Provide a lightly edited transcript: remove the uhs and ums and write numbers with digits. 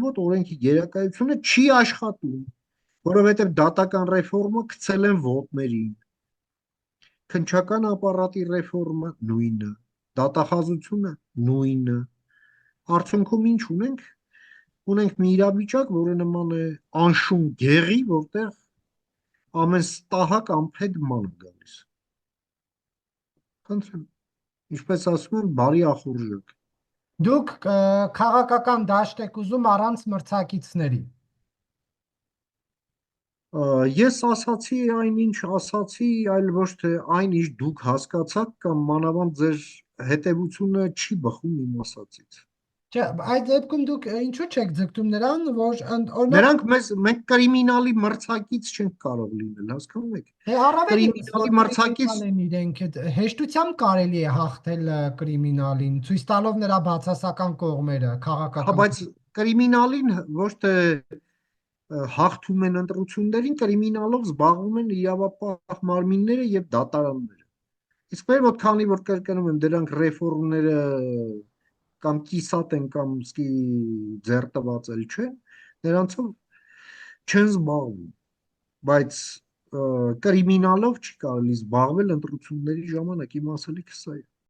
մոտ օրենքի գերակայությունը չի աշխատում, որովհետև դատական ռեֆորմը գցել են ոտներին, քննչական ապարատի ռեֆորմը նույնը, դատախազությունը նույնը, արդյունքում ինչ ունենք, ունենք մի իրավիճակ, որը նման է անշուն գեղի, որտեղ ամեն ստահակ անփեդ ման է գալիս, խնդրեմ, ինչպես ասում են, բարի ախորժակ։ Դուք քաղաքական դաշտ եք ուզում առանց մրցակիցների։ Ես ասացի այն, ինչ ասացի, այլ ոչ թե այն, ինչ դուք հասկացաք, կամ մանավանդ ձեր հետևությունը չի բխում իմ ասածից։ Չէ, այդ դեպքում դուք ինչու չեք ձգտում նրան, որ Նրանք մենք կրիմինալի մրցակից չենք կարող լինել, հասկանում եք։ առավել ևս որ Կրիմինալի մրցակից կրիմինալ են իրենք, հեշտությամբ կարելի է հաղթել կրիմինալին, ցույց տալով նրա բացասական կողմերը, հա, քաղաքական։ բայց կրիմինալին ոչ թե հաղթում են ընտրություններին, կրիմինալով զբաղվում են իրավապահ մարմինները եւ դատարանները։ Իսկ մեր մոտ քանի որ կրկնում եմ, դրանք ռեֆորմները կամ կիսատ են կամ սկի ձեռտված էլ չեն, նրանցով չեն զբաղվում, բայց կրիմինալով չի կարելի զբաղվել ընտրությունների ժամանակ, իմ ասելիքը սա է։